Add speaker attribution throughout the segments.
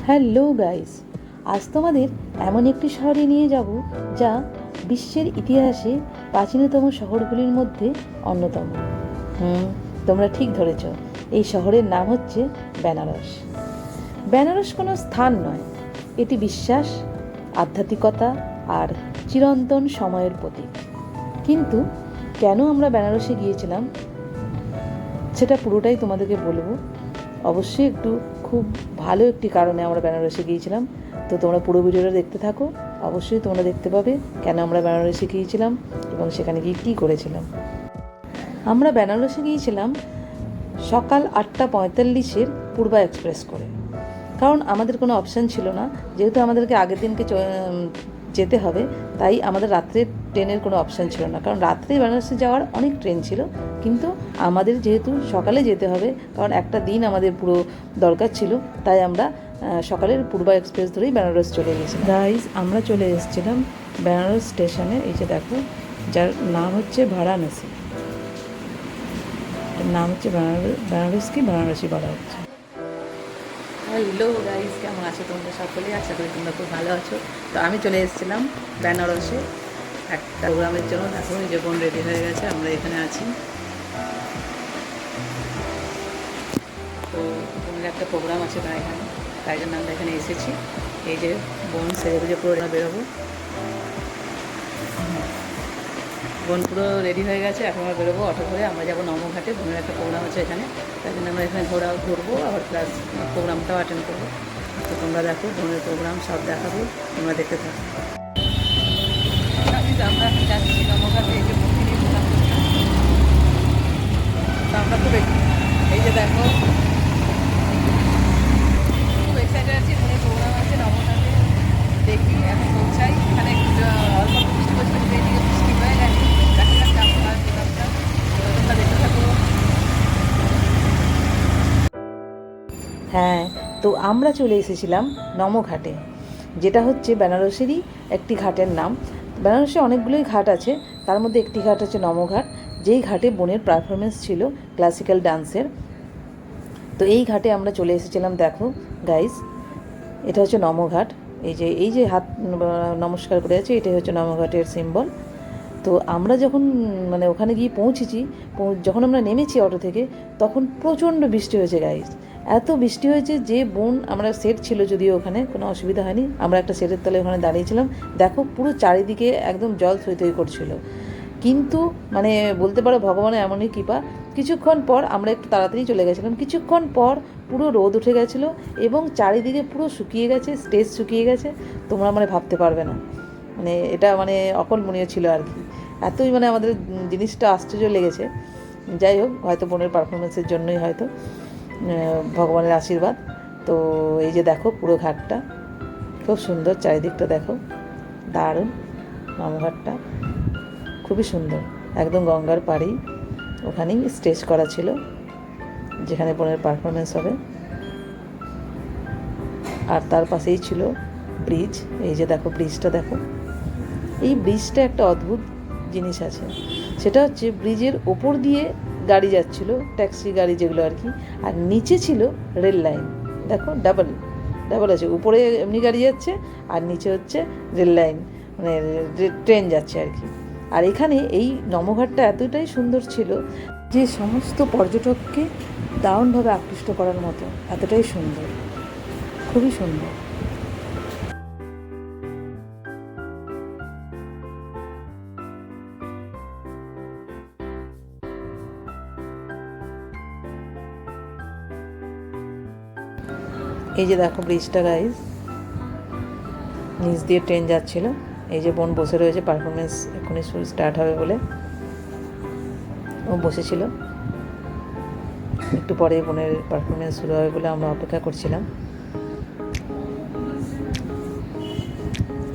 Speaker 1: Hello guys, আজ তোমাদের এমন একটি শহরে নিয়ে যাব যা বিশ্বের ইতিহাসে প্রাচীনতম শহরগুলির মধ্যে অন্যতম। তোমরা ঠিক ধরেছ, এই শহরের নাম হচ্ছে বেনারস। বেনারস কোনো স্থান নয়, এটি বিশ্বাস, আধ্যাত্মিকতা আর চিরন্তন সময়ের প্রতীক। কিন্তু কেন আমরা বেনারসে গিয়েছিলাম সেটা পুরোটাই তোমাদেরকে বলবো। অবশ্যই খুব ভালো একটি কারণে আমরা বেনারসে গিয়েছিলাম। তো তোমরা পুরো ভিডিওটা দেখতে থাকো, অবশ্যই তোমরা দেখতে পাবে কেন আমরা বেনারসে গিয়েছিলাম এবং সেখানে গিয়ে কী করেছিলাম। আমরা বেনারসে গিয়েছিলাম সকাল 8:45 পূর্বা এক্সপ্রেস করে, কারণ আমাদের কোনো অপশান ছিল না। যেহেতু আমাদেরকে আগের দিনকে যেতে হবে, তাই আমাদের রাত্রে ট্রেনের কোনো অপশান ছিল না, কারণ রাত্রে বেনারসে যাওয়ার অনেক ট্রেন ছিল। কিন্তু আমাদের যেহেতু সকালে যেতে হবে, কারণ একটা দিন আমাদের পুরো দরকার ছিল, তাই আমরা সকালের পূর্বা এক্সপ্রেস ধরেই বেনারস চলে গেছিলাম। গাইজ, আমরা চলে এসেছিলাম বেনারস স্টেশনে। এই যে দেখো, যার নাম হচ্ছে বারাণসী। নাম হচ্ছে বেনারসকে বারাণসী বলা হচ্ছে। হ্যালো গাইজ, কেমন আছো তোমরা সকলেই? আশা করি তোমরা খুব ভালো আছো। তো আমি চলে এসেছিলাম বেনারসে একটা প্রোগ্রামের জন্য। দেখো, এই যে বোন রেডি হয়ে গেছে, আমরা এখানে আছি। তো বোনের একটা প্রোগ্রাম আছে তাই এখানে, তাই জন্য আমরা এখানে এসেছি। এই যে বোন সেরে বুঝে পুরো বেরোবো। বোন পুরো রেডি হয়ে গেছে, এখন আমরা বেরোবো অটো করে। আমরা যাবো নমঘাটে, বোনের একটা প্রোগ্রাম আছে এখানে, তাই জন্য আমরা এখানে ঘুরবো, আবার প্লাস প্রোগ্রামটাও অ্যাটেন্ড করবো। তো তোমরা দেখো, বোনের প্রোগ্রাম সব দেখাবো, তোমরা দেখতে থাকো। আমরা যাচ্ছি নমঘাটে, এই যে মন্দিরে প্রোগ্রাম করলাম। তো আমরা খুব এই যে দেখো, খুব এক্সাইটেড আছি। বোনের প্রোগ্রাম আছে নমঘাটে, দেখি এখন পৌঁছাই। এখানে অল্প বৃষ্টি পড়ছিল, এইদিকে বৃষ্টি হয়ে গেছে। হ্যাঁ, তো আমরা চলে এসেছিলাম নমঘাটে, যেটা হচ্ছে বেনারসেরই একটি ঘাটের নাম। বেনারসে অনেকগুলোই ঘাট আছে, তার মধ্যে একটি ঘাট হচ্ছে নমঘাট, যেই ঘাটে বোনের পারফরমেন্স ছিল ক্লাসিক্যাল ডান্সের। তো এই ঘাটে আমরা চলে এসেছিলাম। দেখো গাইজ, এটা হচ্ছে নমঘাট। এই যে হাত নমস্কার করে আছে, এটাই হচ্ছে নমঘাটের সিম্বল। তো আমরা যখন ওখানে গিয়ে পৌঁছেছি, যখন আমরা নেমেছি অটো থেকে, তখন প্রচণ্ড বৃষ্টি হয়েছে গাইজ। এত বৃষ্টি হয়েছে যে বোন, আমরা সেট ছিল যদিও, ওখানে কোনো অসুবিধা হয়নি। আমরা একটা সেটের তলে ওখানে দাঁড়িয়েছিলাম। দেখো, পুরো চারিদিকে একদম জল থই থই করছিল। কিন্তু বলতে পারো ভগবানের এমনই কৃপা, কিছুক্ষণ পর আমরা একটু তাড়াতাড়ি চলে গেছিলাম। কিছুক্ষণ পর পুরো রোদ উঠে গেছিলো এবং চারিদিকে পুরো শুকিয়ে গেছে, স্টেজ শুকিয়ে গেছে। তোমরা ভাবতে পারবে না, এটা অকল্পনীয় ছিল আর কি। এতই আমাদের জিনিসটা আশ্চর্য লেগেছে। যাই হোক, হয়তো বোনের পারফরমেন্সের জন্যই হয়তো, ভগবানের আশীর্বাদ। তো এই যে দেখো, পুরো ঘাটটা খুব সুন্দর, চারিদিকটা দেখো, দারুণ। নমঘাটটা খুবই সুন্দর, একদম গঙ্গার পাড়েই। ওখানেই স্টেজ করা ছিল, যেখানে বোনের পারফরমেন্স হবে। আর তার পাশেই ছিল ব্রিজ। এই যে দেখো, ব্রিজটা দেখো। এই ব্রিজটা একটা অদ্ভুত জিনিস আছে, সেটা হচ্ছে ব্রিজের ওপর দিয়ে গাড়ি যাচ্ছিল, ট্যাক্সি গাড়ি যেগুলো আর কি, আর নিচে ছিল রেল লাইন। দেখো, ডাবল আছে, উপরে এমনি গাড়ি যাচ্ছে আর নিচে হচ্ছে রেল লাইন, ট্রেন যাচ্ছে আর কি। আর এখানে এই নমঘাটটা এতটাই সুন্দর ছিল যে সমস্ত পর্যটককে দারুণভাবে আকৃষ্ট করার মতো, এতটাই সুন্দর, খুবই সুন্দর। এই যে দেখো ব্রিজটা গাইজ, নিচ দিয়ে ট্রেন যাচ্ছিল। এই যে বোন বসে রয়েছে, পারফরমেন্স এখনই স্টার্ট হবে বলে ও বসেছিল। একটু পরে বোনের পারফরমেন্স শুরু হবে বলে আমরা অপেক্ষা করছিলাম।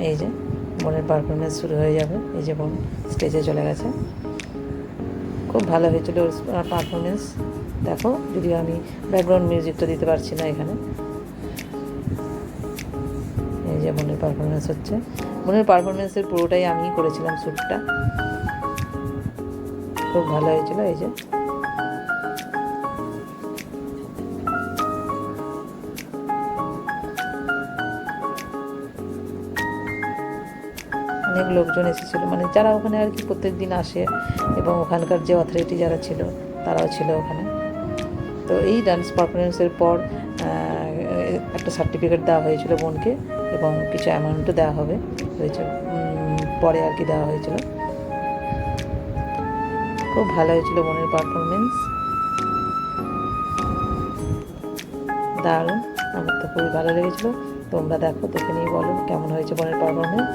Speaker 1: এই যে বোনের পারফরমেন্স শুরু হয়ে যাবে। এই যে বোন স্টেজে চলে গেছে। খুব ভালো হয়েছিল ওর পারফরমেন্স। দেখো, যদিও আমি ব্যাকগ্রাউন্ড মিউজিকটা দিতে পারছি না এখানে। এই যে বোনের পারফরমেন্স হচ্ছে। বোনের পারফরমেন্সের পুরোটাই আমিই করেছিলাম, শ্যুটটা খুব ভালো হয়েছিল। এই যে অনেক লোকজন এসেছিলো, মানে যারা ওখানে আর কি প্রত্যেক দিন আসে, এবং ওখানকার যে অথরিটি যারা ছিল তারাও ছিল ওখানে। তো এই ডান্স পারফরমেন্সের পর একটা সার্টিফিকেট দেওয়া হয়েছিল বোনকে, এবং কিছু অ্যামাউন্টও দেওয়া হয়েছে পরে আর কি দেওয়া হয়েছিল। খুব ভালো হয়েছিল বোনের পারফরমেন্স, দারুণ, আমার তো খুবই ভালো লেগেছিলো। তোমরা দেখো, দেখে নিয়ে বলো কেমন হয়েছে বোনের পারফরমেন্স।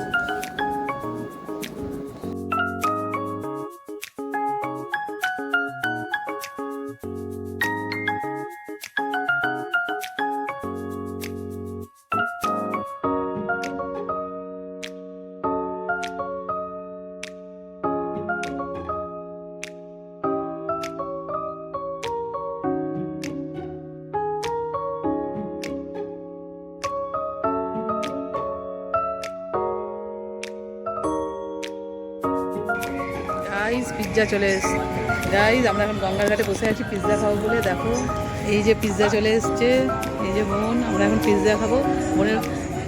Speaker 1: গাইজ পিৎজা চলে এসছে। গাইজ আমরা এখন গঙ্গার ঘাটে বসে আছি পিৎজা খাবো বলে। দেখো এই যে পিৎজা চলে এসছে, এই যে বোন, আমরা এখন পিৎজা খাবো। বোনের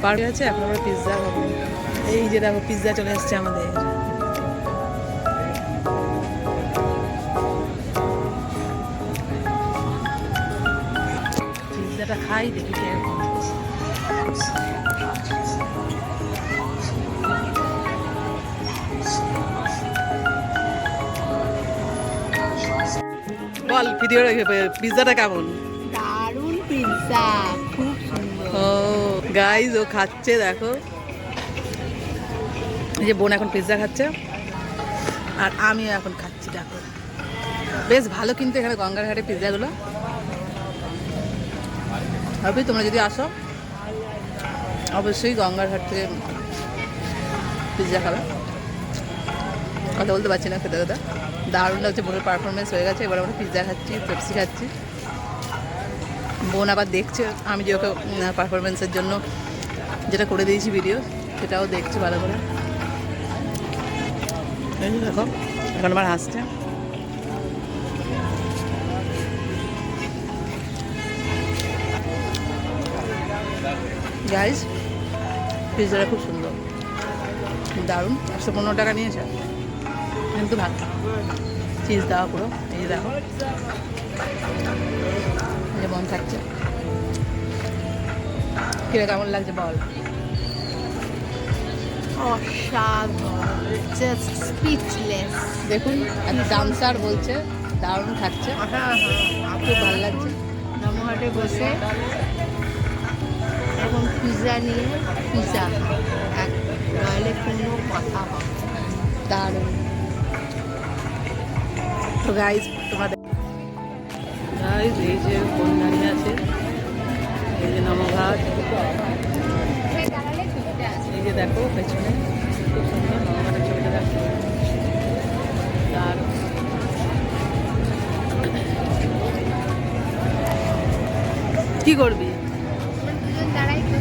Speaker 1: পার্টি আছে, এখন আমরা পিৎজা খাবো। এই যে দেখো পিৎজা চলে এসছে আমাদের। পিৎজাটা খাই, দেখি কেমন। বল ভিডিও পিৎজাটা কেমন?
Speaker 2: দারুণ পিৎজা, খুব সুন্দর।
Speaker 1: ও গাইজ ও খাচ্ছে, দেখো এই যে বোন এখন পিৎজা খাচ্ছে আর আমিও এখন খাচ্ছি। দেখো বেশ ভালো, কিন্তু এখানে গঙ্গার ঘাটে পিৎজাগুলো। ভাবি তোমরা যদি আসো অবশ্যই গঙ্গার ঘাট থেকে পিৎজা খাবে। কথা বলতে পারছি না, খেতে খেতে দারুণ লাগছে। বোনের পারফরমেন্স হয়ে গেছে, এবার আমরা পিৎজা খাচ্ছি, পেপসি খাচ্ছি। বোন আবার দেখছে আমি যে ওকে পারফরমেন্সের জন্য যেটা করে দিয়েছি ভিডিও, সেটাও দেখছে ভালো করে। দেখো এখন আমার হাসছে। গাইজ পিৎজাটা খুব সুন্দর, দারুণ। 115 টাকা নিয়েছে, কিন্তু ভালো, চিজ দেওয়া পুরো। এই যে দেখো যেমন থাকছে। কিরে কেমন লাগছে বল?
Speaker 2: অসাধারণ, জাস্ট স্পিচলেস।
Speaker 1: দেখুন ডান্সার বলছে দারুণ খাচ্ছে, খুব ভালো লাগছে।
Speaker 2: নমহাটে বসে এখন পিৎজা নিয়ে পিৎজা নইলে কোনো কথা হবে।
Speaker 1: দারুণ। তো গাইজ তোমাদের গাইজ এই যে ফোন দাঁড়িয়ে আছে, এই যে নমঘাট, এই যে দেখো পেছনে খুব সুন্দর নমঘাটের ছবিটা দেখো, দারুণ। কি করবি?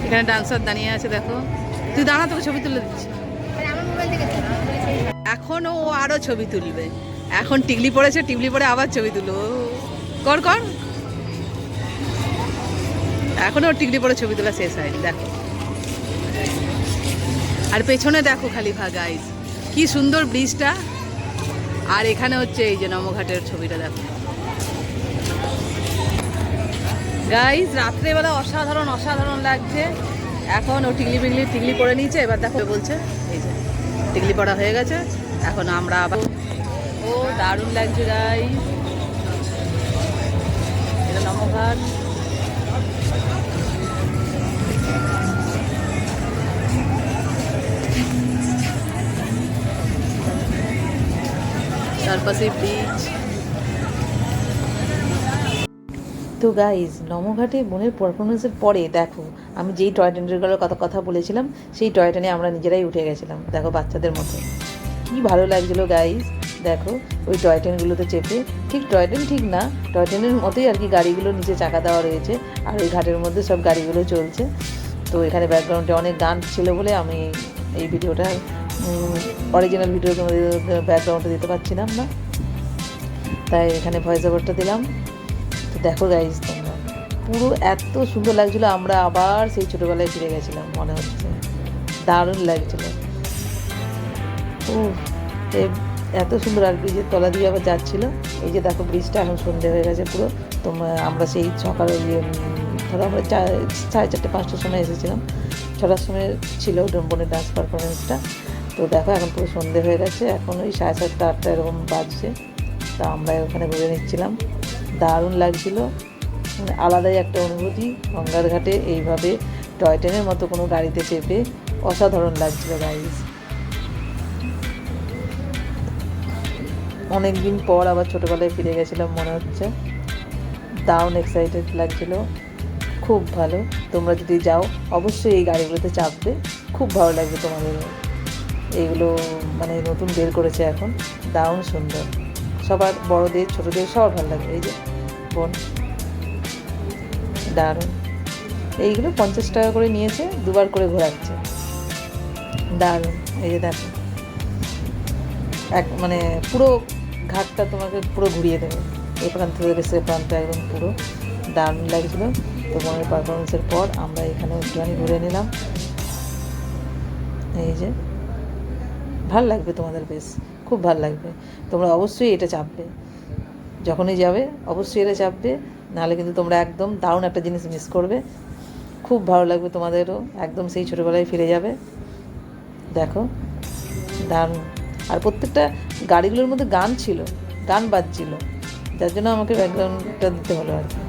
Speaker 1: এখানে ডান্সার দাঁড়িয়ে আছে, দেখো। তুই দাঁড়া, তোকে ছবি তুলে দিচ্ছি। এখন ও আরো ছবি তুলবে। এখন টিকলি পড়েছে, টিকলি পরে আবার ছবি তুলো। কর কর, এখনো টিকলি পরে ছবি তোলা শেষ হয়নি। দেখো আর পেছনে দেখো খালি গাইজ কি সুন্দর ব্রিজটা। আর এখানে হচ্ছে এই যে নমঘাটের ছবিটা দেখো গাইজ। রাত্রেবেলা অসাধারণ অসাধারণ লাগছে। এখন ও টিকলি পরে নিয়েছে, এবার দেখো বলছে এই যে টিকলি পড়া হয়ে গেছে। এখন আমরা আবার, ও দারুণ লাগছে গাইজ। এটা নমঘাট। চারপাশে বিচ। তো গাইজ নমঘাটে বোনের পারফরমেন্সের পরে দেখো আমি যেই টয় ট্রেনগুলোর কথা বলেছিলাম, সেই টয় ট্রেনে আমরা নিজেরাই উঠে গেছিলাম। দেখো বাচ্চাদের মতো কি ভালো লাগছিলো গাইজ। দেখো ওই টয় ট্রেনগুলোতে চেপে, ঠিক টয় ট্রেন ঠিক না, টয় ট্রেনের মতোই আর কি গাড়িগুলো নিচে চাকা দেওয়া রয়েছে, আর ওই ঘাটের মধ্যে সব গাড়িগুলো চলছে। তো এখানে ব্যাকগ্রাউন্ডে অনেক গান ছিল বলে আমি এই ভিডিওটা অরিজিনাল ভিডিও তোমাদের ব্যাকগ্রাউন্ডে দিতে পারছিলাম না, তাই এখানে ভয়েস ওভারটা দিলাম। তো দেখো গাইজ তোমরা, পুরো এত সুন্দর লাগছিলো, আমরা আবার সেই ছোটোবেলায় ফিরে গেছিলাম মনে হচ্ছে, দারুণ লাগছিলো। ও এত সুন্দর, আর ব্রিজের তলা দিয়ে আবার যাচ্ছিলো। এই যে দেখো ব্রিজটা এখন সন্ধে হয়ে গেছে পুরো। তো আমরা সেই সকালে ধরো আমরা 4:30-5টার সময় এসেছিলাম, 6টার সময় ছিল বোনের ডান্স পারফরমেন্সটা। তো দেখো এখন পুরো সন্ধে হয়ে গেছে, এখন ওই 7:30-8টা এরকম বাজছে। তা আমরা ওখানে ঘুরে নিচ্ছিলাম, দারুণ লাগছিলো। মানে আলাদাই একটা অনুভূতি গঙ্গার ঘাটে এইভাবে টয় ট্রেনের মতো কোনো গাড়িতে চেপে, অসাধারণ লাগছিলো গাইজ। অনেক দিন পর আবার ছোটোবেলায় ফিরে গেছিলাম মনে হচ্ছে, দারুণ এক্সাইটেড লাগছিলো, খুব ভালো। তোমরা যদি যাও অবশ্যই এই গাড়িগুলোতে চাপবে, খুব ভালো লাগবে তোমাদের। এইগুলো মানে নতুন বের করেছে এখন, দারুণ সুন্দর, সবার বড়দের ছোটোদের সবার ভালো লাগবে। এই যে বোন, দারুণ। এইগুলো 50 টাকা করে নিয়েছে, দুবার করে ঘোরাচ্ছে, দারুণ। এই যে দেখো মানে পুরো ঘাটটা তোমাকে পুরো ঘুরিয়ে দেবে, এই প্রান্ত থেকে সে প্রান্ত, একদম পুরো দারুণ লাগছিলো। তো বোনের পারফরমেন্সের পর আমরা এখানে একটুখানি ঘুরে নিলাম। এই যে ভাল লাগবে তোমাদের, বেশ খুব ভাল লাগবে। তোমরা অবশ্যই এটা চাপবে, যখনই যাবে অবশ্যই এটা চাপবে, নাহলে কিন্তু তোমরা একদম দারুণ একটা জিনিস মিস করবে। খুব ভালো লাগবে তোমাদেরও, একদম সেই ছোটোবেলায় ফিরে যাবে। দেখো দারুণ। আর প্রত্যেকটা গাড়িগুলোর মধ্যে গান ছিল, গান বাজছিল, যার জন্য আমাকে ব্যাকগ্রাউন্ডটা দিতে হলো আর কি।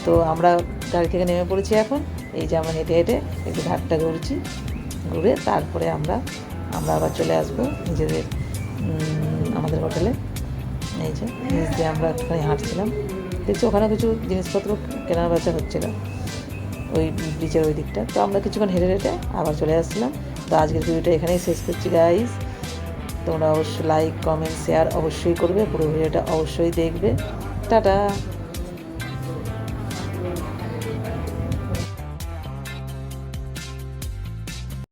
Speaker 1: তো আমরা গাড়ি থেকে নেমে পড়েছি এখন। এই যে আমরা হেঁটে হেঁটে একটু ঘাটটা ঘুরছি, ঘুরে তারপরে আমরা আবার চলে আসবো নিজেদের আমাদের হোটেলে। এই যে নিচ দিয়ে আমরা একটুখানি হাঁটছিলাম, দেখছি ওখানে কিছু জিনিসপত্র কেনার বেচা হচ্ছিলো ওই ব্রিজের ওই দিকটা। তো আমরা কিছুক্ষণ হেঁটে হেঁটে আবার চলে আসছিলাম। তো আজকের ভিডিওটা এখানেই শেষ করছি গাইস। তোমরা অবশ্যই লাইক, কমেন্ট, শেয়ার অবশ্যই করবে, পুরো ভিডিওটা অবশ্যই দেখবে। টাটা।